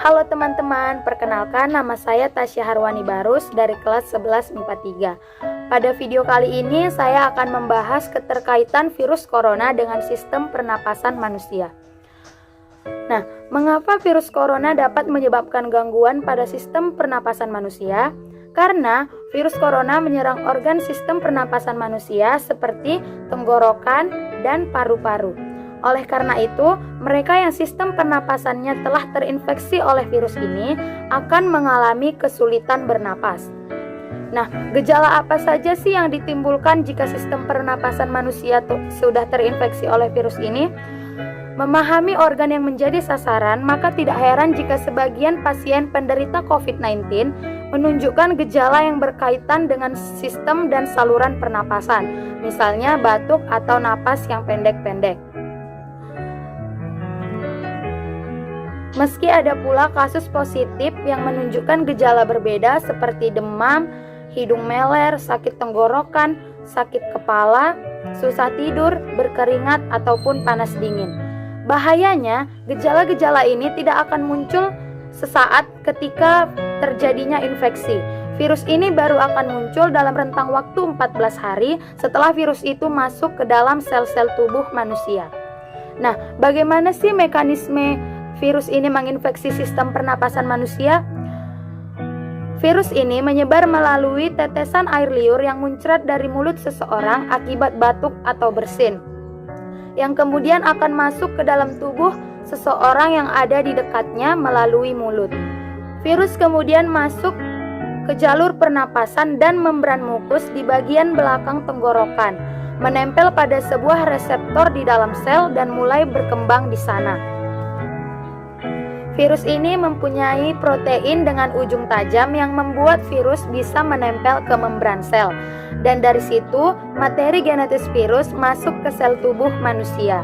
Halo teman-teman, perkenalkan nama saya Tasya Harwani Barus dari kelas 11 MIPA 3. Pada video kali ini saya akan membahas keterkaitan virus corona dengan sistem pernapasan manusia. Nah, mengapa virus corona dapat menyebabkan gangguan pada sistem pernapasan manusia? Karena virus corona menyerang organ sistem pernapasan manusia seperti tenggorokan dan paru-paru. Oleh karena itu, mereka yang sistem pernapasannya telah terinfeksi oleh virus ini akan mengalami kesulitan bernapas. Nah, gejala apa saja sih yang ditimbulkan jika sistem pernapasan manusia sudah terinfeksi oleh virus ini? Memahami organ yang menjadi sasaran, maka tidak heran jika sebagian pasien penderita COVID-19 menunjukkan gejala yang berkaitan dengan sistem dan saluran pernapasan, misalnya batuk atau napas yang pendek-pendek. Meski ada pula kasus positif yang menunjukkan gejala berbeda seperti demam, hidung meler, sakit tenggorokan, sakit kepala, susah tidur, berkeringat, ataupun panas dingin. Bahayanya, gejala-gejala ini tidak akan muncul sesaat ketika terjadinya infeksi. Virus ini baru akan muncul dalam rentang waktu 14 hari setelah virus itu masuk ke dalam sel-sel tubuh manusia. Nah, bagaimana sih mekanisme virus ini menginfeksi sistem pernapasan manusia? Virus ini menyebar melalui tetesan air liur yang muncrat dari mulut seseorang akibat batuk atau bersin, yang kemudian akan masuk ke dalam tubuh seseorang yang ada di dekatnya melalui mulut. Virus kemudian masuk ke jalur pernapasan dan membran mukus di bagian belakang tenggorokan, menempel pada sebuah reseptor di dalam sel dan mulai berkembang di sana. Virus ini mempunyai protein dengan ujung tajam yang membuat virus bisa menempel ke membran sel, dan dari situ materi genetis virus masuk ke sel tubuh manusia.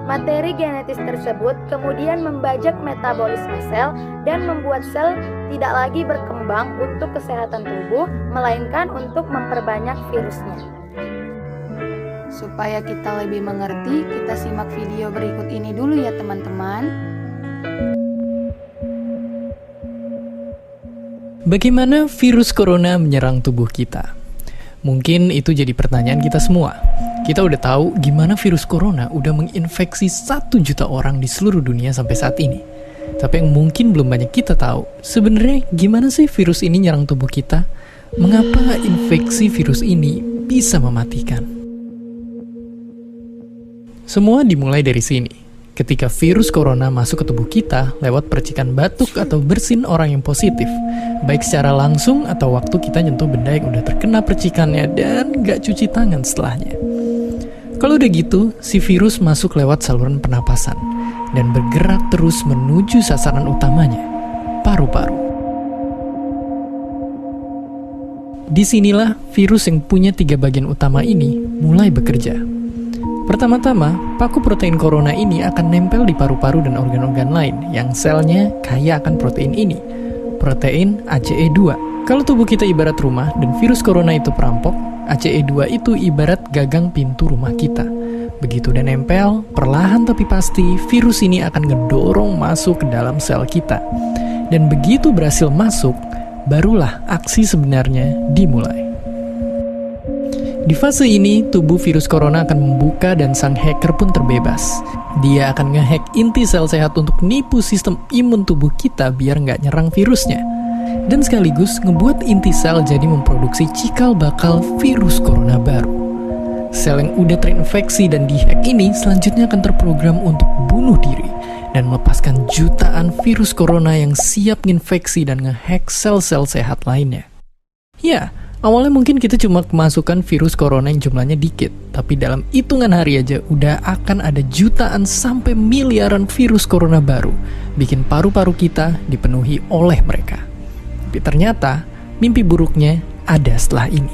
Materi genetis tersebut kemudian membajak metabolisme sel dan membuat sel tidak lagi berkembang untuk kesehatan tubuh, melainkan untuk memperbanyak virusnya. Supaya kita lebih mengerti, kita simak video berikut ini dulu ya teman-teman. Bagaimana virus corona menyerang tubuh kita? Mungkin itu jadi pertanyaan kita semua. Kita udah tahu gimana virus corona udah menginfeksi 1 juta orang di seluruh dunia sampai saat ini. Tapi yang mungkin belum banyak kita tahu, sebenarnya gimana sih virus ini nyerang tubuh kita? Mengapa infeksi virus ini bisa mematikan? Semua dimulai dari sini. Ketika virus corona masuk ke tubuh kita lewat percikan batuk atau bersin orang yang positif, baik secara langsung atau waktu kita nyentuh benda yang udah terkena percikannya dan gak cuci tangan setelahnya. Kalau udah gitu, si virus masuk lewat saluran pernapasan dan bergerak terus menuju sasaran utamanya, paru-paru. Disinilah virus yang punya 3 bagian utama ini mulai bekerja. Pertama-tama, paku protein corona ini akan nempel di paru-paru dan organ-organ lain yang selnya kaya akan protein ini, protein ACE2. Kalau tubuh kita ibarat rumah dan virus corona itu perampok, ACE2 itu ibarat gagang pintu rumah kita. Begitu udah nempel, perlahan tapi pasti virus ini akan ngedorong masuk ke dalam sel kita. Dan begitu berhasil masuk, barulah aksi sebenarnya dimulai. Di fase ini, tubuh virus corona akan membuka dan sang hacker pun terbebas. Dia akan ngehack inti sel sehat untuk nipu sistem imun tubuh kita biar nggak nyerang virusnya. Dan sekaligus ngebuat inti sel jadi memproduksi cikal bakal virus corona baru. Sel yang udah terinfeksi dan dihack ini selanjutnya akan terprogram untuk bunuh diri dan melepaskan jutaan virus corona yang siap nginfeksi dan ngehack sel-sel sehat lainnya. Ya, awalnya mungkin kita cuma kemasukan virus corona yang jumlahnya dikit, tapi dalam hitungan hari aja udah akan ada jutaan sampai miliaran virus corona baru, bikin paru-paru kita dipenuhi oleh mereka. Tapi ternyata, mimpi buruknya ada setelah ini.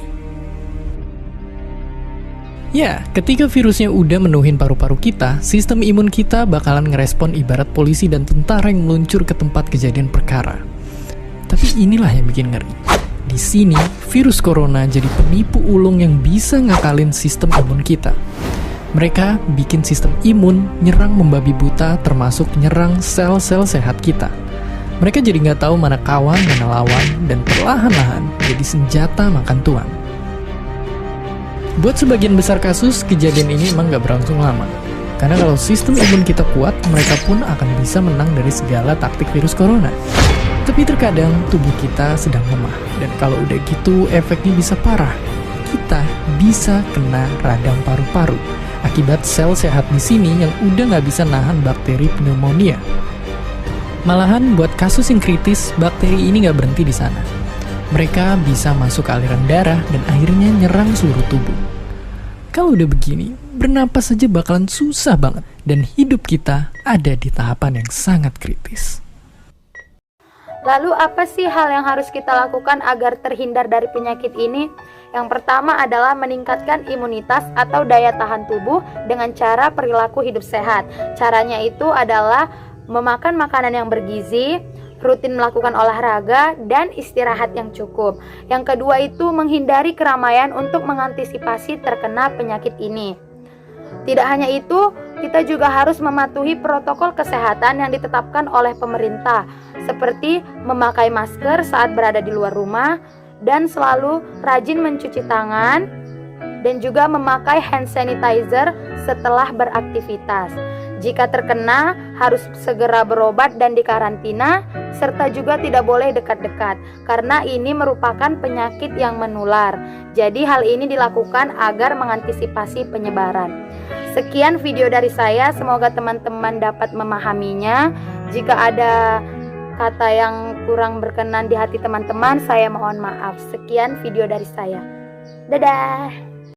Ya, ketika virusnya udah menuhin paru-paru kita, sistem imun kita bakalan ngerespon ibarat polisi dan tentara yang meluncur ke tempat kejadian perkara. Tapi inilah yang bikin ngeri. Di sini, virus corona jadi penipu ulung yang bisa ngakalin sistem imun kita. Mereka bikin sistem imun nyerang membabi buta termasuk nyerang sel-sel sehat kita. Mereka jadi nggak tahu mana kawan, mana lawan, dan perlahan-lahan jadi senjata makan tuan. Buat sebagian besar kasus, kejadian ini emang nggak berlangsung lama. Karena kalau sistem imun kita kuat, mereka pun akan bisa menang dari segala taktik virus corona. Tapi terkadang tubuh kita sedang lemah, dan kalau udah gitu efeknya bisa parah. Kita bisa kena radang paru-paru akibat sel sehat di sini yang udah nggak bisa nahan bakteri pneumonia. Malahan buat kasus yang kritis, bakteri ini nggak berhenti di sana. Mereka bisa masuk ke aliran darah dan akhirnya nyerang seluruh tubuh. Kalau udah begini, bernapas saja bakalan susah banget dan hidup kita ada di tahapan yang sangat kritis. Lalu apa sih hal yang harus kita lakukan agar terhindar dari penyakit ini? Yang pertama adalah meningkatkan imunitas atau daya tahan tubuh dengan cara perilaku hidup sehat. Caranya itu adalah memakan makanan yang bergizi, rutin melakukan olahraga, dan istirahat yang cukup. Yang kedua itu menghindari keramaian untuk mengantisipasi terkena penyakit ini. Tidak hanya itu, kita juga harus mematuhi protokol kesehatan yang ditetapkan oleh pemerintah, seperti memakai masker saat berada di luar rumah, dan selalu rajin mencuci tangan, dan juga memakai hand sanitizer setelah beraktivitas. Jika terkena, harus segera berobat dan dikarantina, serta juga tidak boleh dekat-dekat, karena ini merupakan penyakit yang menular. Jadi hal ini dilakukan agar mengantisipasi penyebaran. Sekian video dari saya, semoga teman-teman dapat memahaminya. Jika ada kata yang kurang berkenan di hati teman-teman, saya mohon maaf. Sekian video dari saya. Dadah!